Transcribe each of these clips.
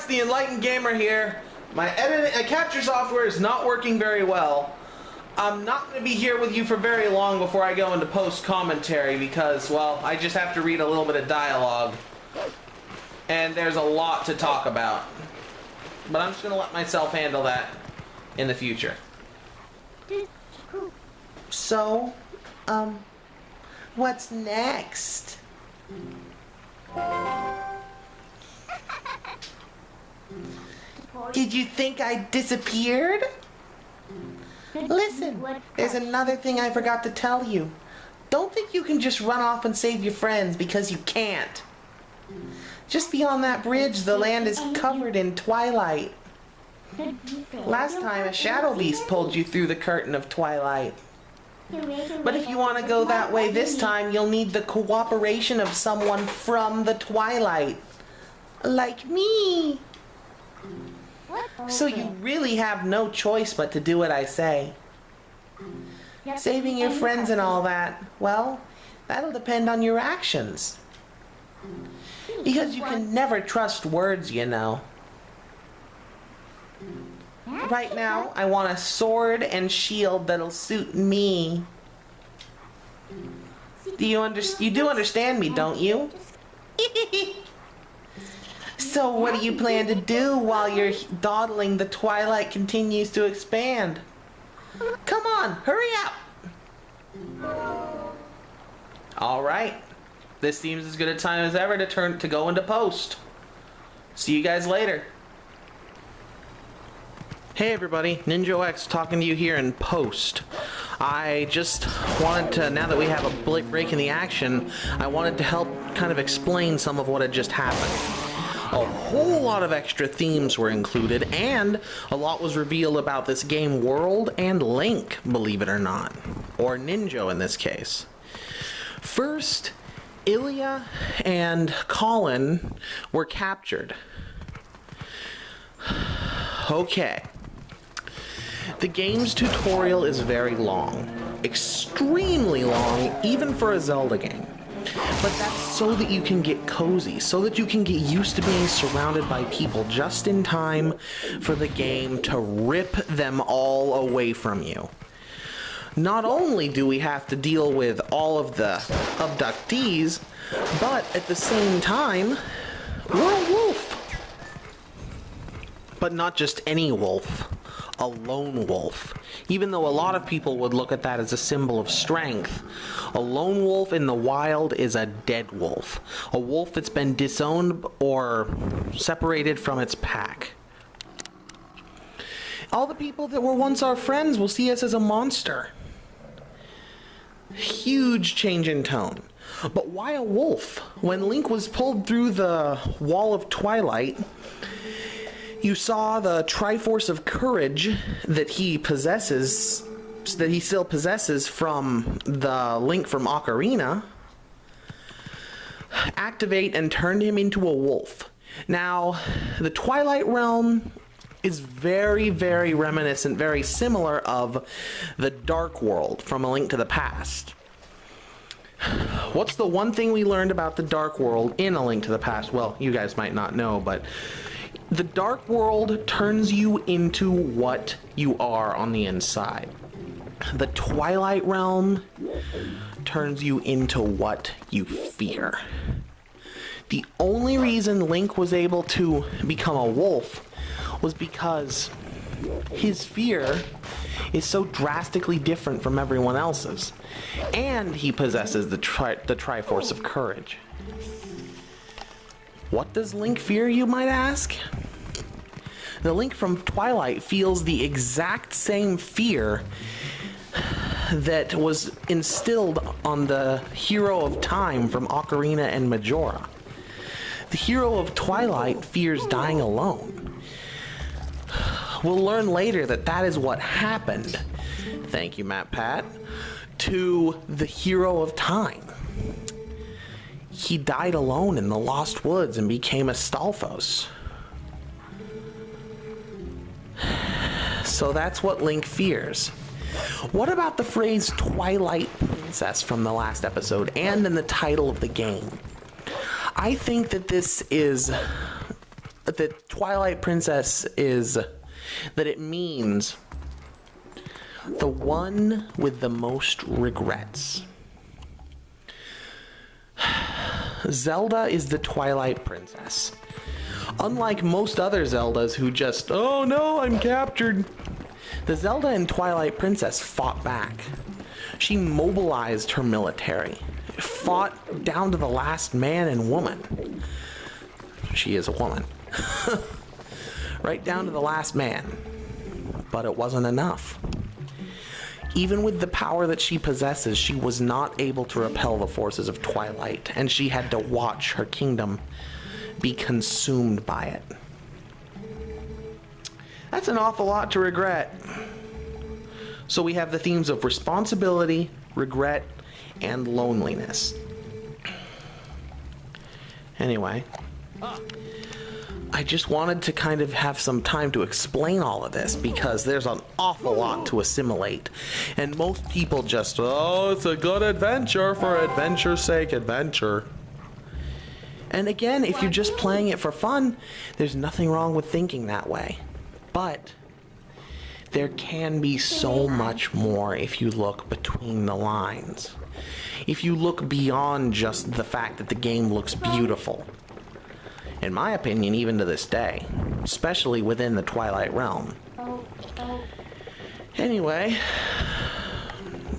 the Enlightened Gamer here. My capture software is not working very well. I'm not going to be here with you for very long before I go into post-commentary because, well, I just have to read a little bit of dialogue. And there's a lot to talk about. But I'm just going to let myself handle that in the future. So, what's next? Did you think I disappeared? Listen, there's another thing I forgot to tell you. Don't think you can just run off and save your friends, because you can't. Just beyond that bridge, the land is covered in twilight. Last time, a shadow beast pulled you through the curtain of twilight. But if you want to go that way this time, you'll need the cooperation of someone from the twilight. Like me. So you really have no choice but to do what I say. Saving your friends and all that, well, that'll depend on your actions. Because you can never trust words, you know. Right now, I want a sword and shield that'll suit me. You do understand me, don't you? So what do you plan to do while your dawdling the twilight continues to expand? Come on, hurry up! Alright. This seems as good a time as ever to go into post. See you guys later. Hey everybody, Ninjo X talking to you here in post. I just wanted to, now that we have a break in the action, I wanted to help kind of explain some of what had just happened. A whole lot of extra themes were included, and a lot was revealed about this game world and Link, believe it or not. Or Ninjo in this case. First, Ilya and Colin were captured. Okay. The game's tutorial is very long. Extremely long, even for a Zelda game. But that's so that you can get cozy, so that you can get used to being surrounded by people just in time for the game to rip them all away from you. Not only do we have to deal with all of the abductees, but at the same time, we're a wolf. But not just any wolf. A lone wolf. Even though a lot of people would look at that as a symbol of strength, a lone wolf in the wild is a dead wolf. A wolf that's been disowned or separated from its pack. All the people that were once our friends will see us as a monster. Huge change in tone. But why a wolf? When Link was pulled through the wall of twilight, you saw the Triforce of Courage that he possesses, that he still possesses from the Link from Ocarina, activate and turn him into a wolf. Now, the Twilight Realm is very, very reminiscent, very similar of the Dark World from A Link to the Past. What's the one thing we learned about the Dark World in A Link to the Past? Well, you guys might not know, but the Dark World turns you into what you are on the inside. The Twilight Realm turns you into what you fear. The only reason Link was able to become a wolf was because his fear is so drastically different from everyone else's. And he possesses the Triforce of Courage. What does Link fear, you might ask? The Link from Twilight feels the exact same fear that was instilled on the Hero of Time from Ocarina and Majora. The Hero of Twilight fears dying alone. We'll learn later that that is what happened, thank you Matt Pat, to the Hero of Time. He died alone in the Lost Woods and became a Stalfos. So that's what Link fears. What about the phrase Twilight Princess from the last episode and in the title of the game? I think that this is the Twilight Princess is that it means the one with the most regrets. Zelda is the Twilight Princess. Unlike most other Zeldas who just, oh no, I'm captured. The Zelda in Twilight Princess fought back. She mobilized her military, fought down to the last man and woman. She is a woman. Right down to the last man. But it wasn't enough. Even with the power that she possesses, she was not able to repel the forces of Twilight, and she had to watch her kingdom be consumed by it. That's an awful lot to regret. So we have the themes of responsibility, regret, and loneliness. Anyway, I just wanted to kind of have some time to explain all of this because there's an awful lot to assimilate. And most people just, oh, it's a good adventure for adventure's sake, adventure. And again, if you're just playing it for fun, there's nothing wrong with thinking that way. But there can be so much more if you look between the lines. If you look beyond just the fact that the game looks beautiful. In my opinion, even to this day, especially within the Twilight realm. Anyway,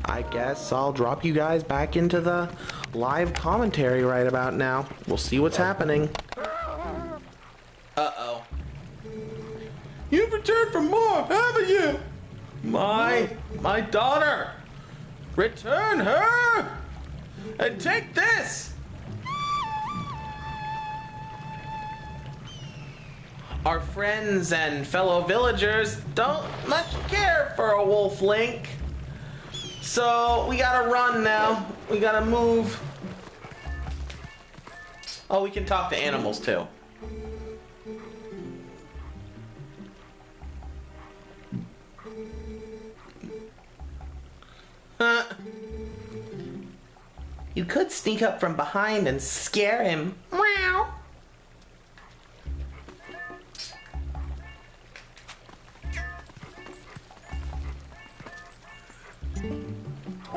I guess I'll drop you guys back into the live commentary right about now. We'll see what's happening. Uh-oh. You've returned for more, haven't you? My daughter! Return her! And take this! Our friends and fellow villagers don't much care for a wolf link. So we gotta run now. We gotta move. Oh, we can talk to animals too. You could sneak up from behind and scare him. Meow.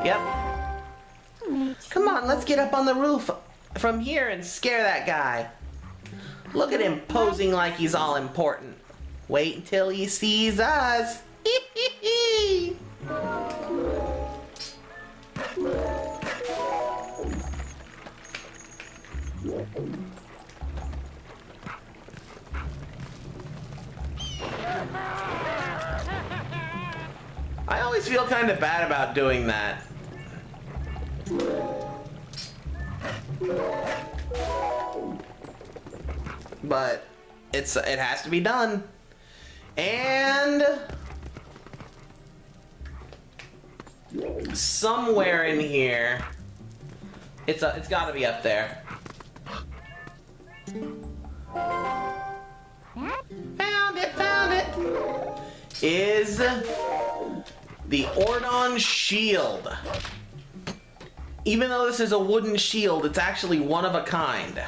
Yep. Come on, let's get up on the roof from here and scare that guy. Look at him posing like he's all important. Wait until he sees us. I always feel kind of bad about doing that. But it has to be done. And somewhere in here, it's got to be up there. Found it. Is the Ordon shield. Even though this is a wooden shield, it's actually one of a kind.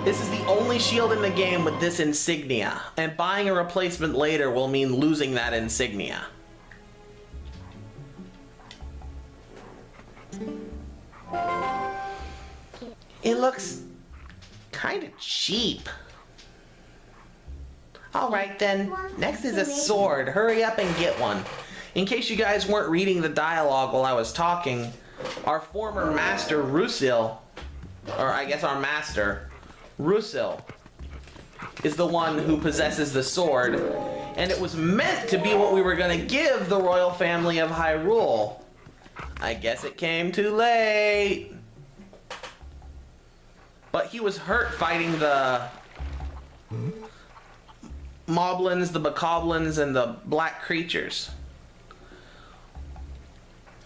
This is the only shield in the game with this insignia, and buying a replacement later will mean losing that insignia. It looks kind of cheap. Alright then, next is a sword. Hurry up and get one. In case you guys weren't reading the dialogue while I was talking, our former master Rusil, or I guess our master, Rusil, is the one who possesses the sword, and it was meant to be what we were going to give the royal family of Hyrule. I guess it came too late. But he was hurt fighting the moblins, the bokoblins, and the black creatures.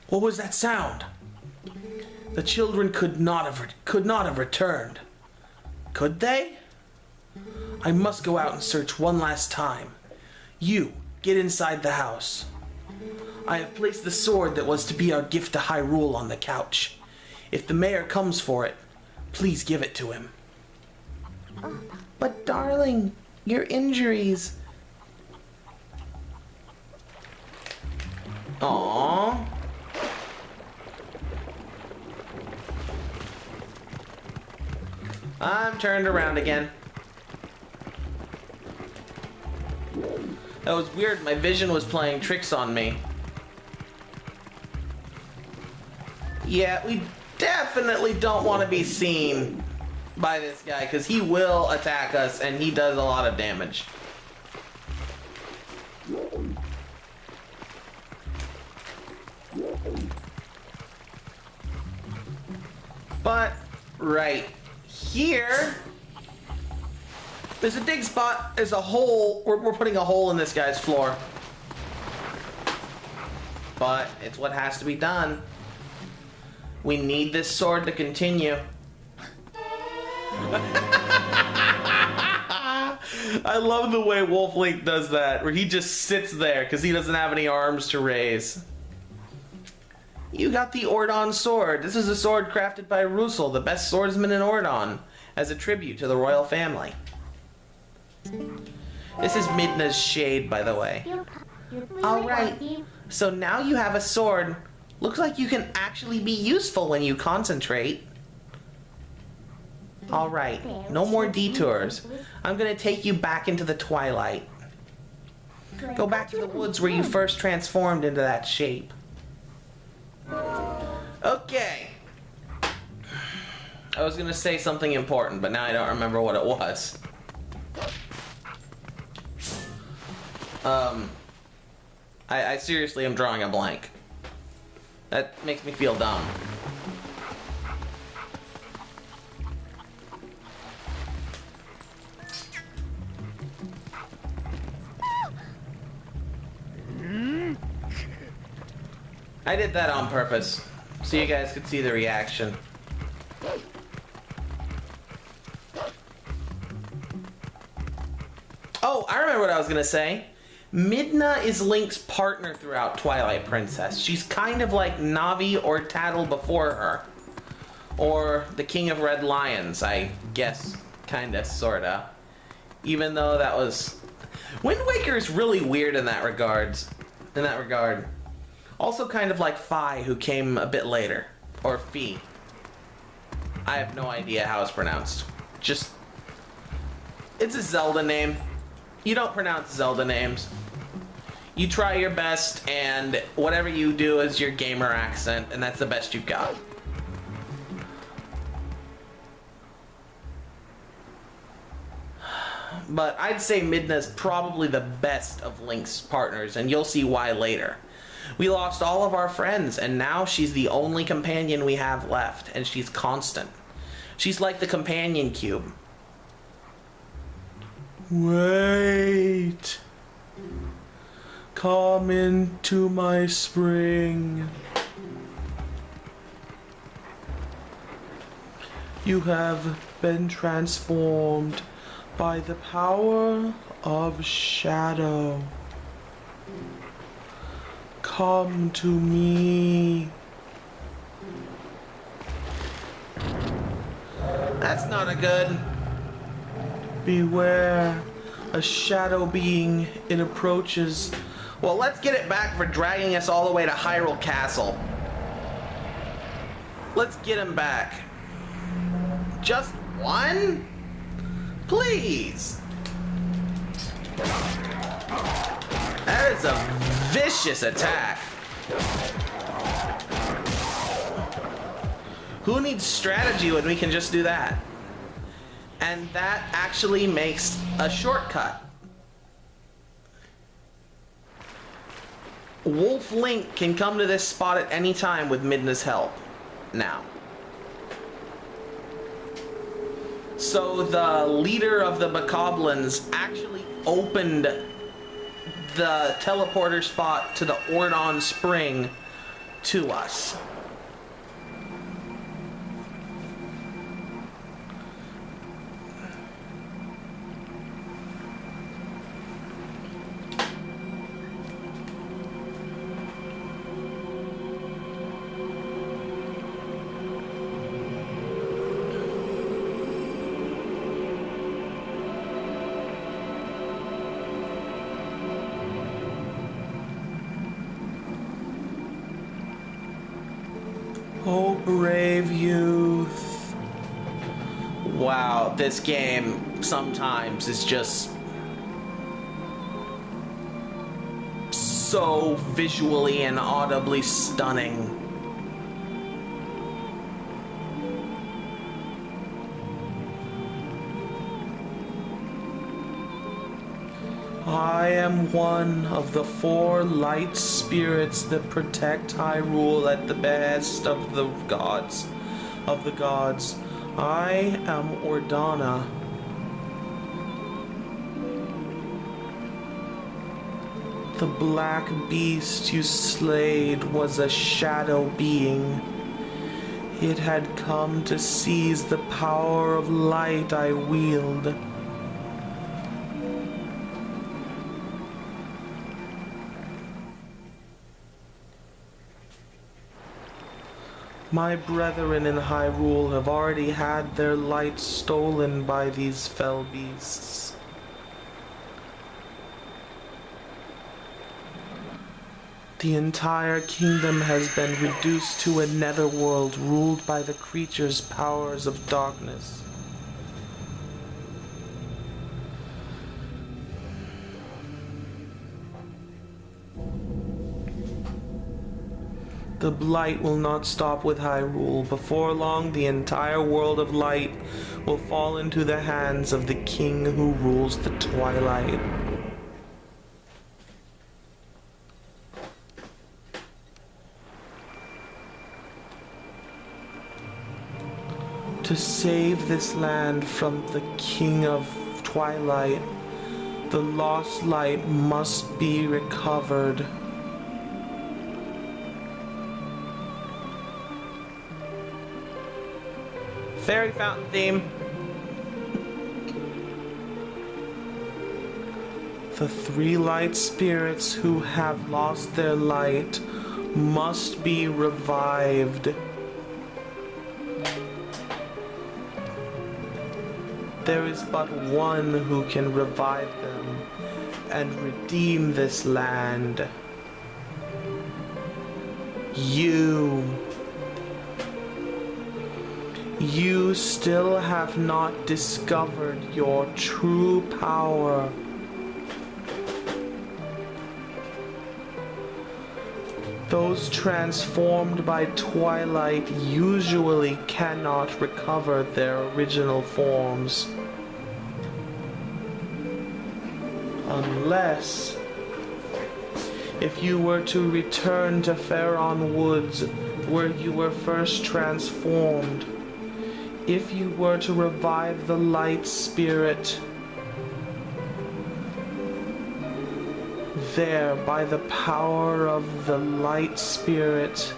What was that sound? The children could not have returned. Could they? I must go out and search one last time. You, get inside the house. I have placed the sword that was to be our gift to Hyrule on the couch. If the mayor comes for it, please give it to him. But darling, your injuries. Aww. I'm turned around again. That was weird. My vision was playing tricks on me. Yeah, we definitely don't want to be seen by this guy because he will attack us and he does a lot of damage. But right here, there's a dig spot. There's a hole. We're putting a hole in this guy's floor. But it's what has to be done. We need this sword to continue. I love the way Wolf Link does that, where he just sits there because he doesn't have any arms to raise. You got the Ordon sword. This is a sword crafted by Russell, the best swordsman in Ordon, as a tribute to the royal family. This is Midna's shade, by the way. Alright, so now you have a sword. Looks like you can actually be useful when you concentrate. Alright, no more detours. I'm gonna take you back into the Twilight. Go back to the woods where you first transformed into that shape. Okay. I was gonna say something important, but now I don't remember what it was. I seriously am drawing a blank. That makes me feel dumb. I did that on purpose, so you guys could see the reaction. Oh, I remember what I was gonna say. Midna is Link's partner throughout Twilight Princess. She's kind of like Navi or Tattle before her. Or the King of Red Lions, I guess. Kinda, sorta. Even though that was... Wind Waker is really weird in that regard. Also kind of like Fi, who came a bit later. Or Fi. I have no idea how it's pronounced. Just... It's a Zelda name. You don't pronounce Zelda names. You try your best, and whatever you do is your gamer accent, and that's the best you've got. But I'd say Midna's probably the best of Link's partners, and you'll see why later. We lost all of our friends, and now she's the only companion we have left, and she's constant. She's like the companion cube. Wait. Come into my spring. You have been transformed by the power of shadow. Come to me. That's not a good. Beware, a shadow being it approaches. Well, let's get it back for dragging us all the way to Hyrule Castle. Let's get him back. Just one? Please. That is a vicious attack. Who needs strategy when we can just do that? And that actually makes a shortcut. Wolf Link can come to this spot at any time with Midna's help. Now. So the leader of the Bokoblins actually opened the teleporter spot to the Ordon Spring to us. brave youth. Wow, this game sometimes is just so visually and audibly stunning. I am one of the 4 light spirits that protect Hyrule at the behest of the gods. I am Ordon. The black beast you slayed was a shadow being. It had come to seize the power of light I wield. My brethren in Hyrule have already had their light stolen by these fell beasts. The entire kingdom has been reduced to a netherworld ruled by the creature's powers of darkness. The blight will not stop with Hyrule. Before long, the entire world of light will fall into the hands of the king who rules the Twilight. To save this land from the king of Twilight, the lost light must be recovered. Fairy fountain theme. The 3 light spirits who have lost their light must be revived. There is but one who can revive them and redeem this land. You still have not discovered your true power. Those transformed by Twilight usually cannot recover their original forms. Unless, if you were to return to Faron Woods, where you were first transformed, if you were to revive the light spirit, there, by the power of the light spirit,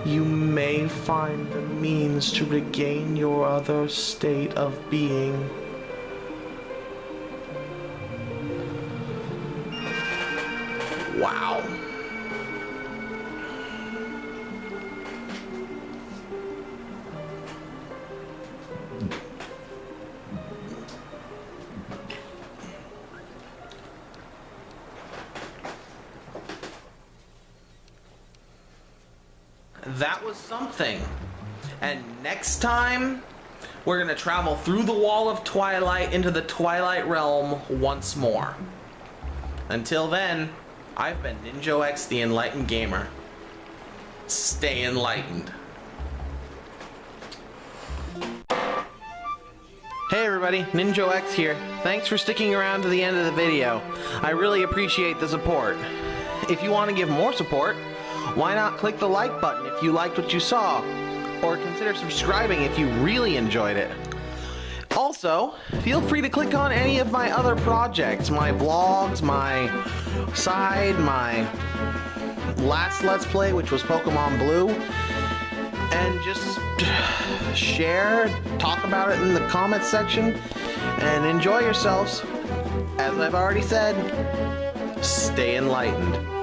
you may find the means to regain your other state of being. Wow. That was something. And next time, we're gonna travel through the wall of Twilight into the Twilight Realm once more. Until then, I've been Ninjo X, the Enlightened Gamer. Stay enlightened. Hey everybody, Ninjo X here. Thanks for sticking around to the end of the video. I really appreciate the support. If you want to give more support, why not click the like button if you liked what you saw, or consider subscribing if you really enjoyed it. Also, feel free to click on any of my other projects, my vlogs, my side, my last Let's Play, which was Pokemon Blue, and just share, talk about it in the comments section, and enjoy yourselves. As I've already said, stay enlightened.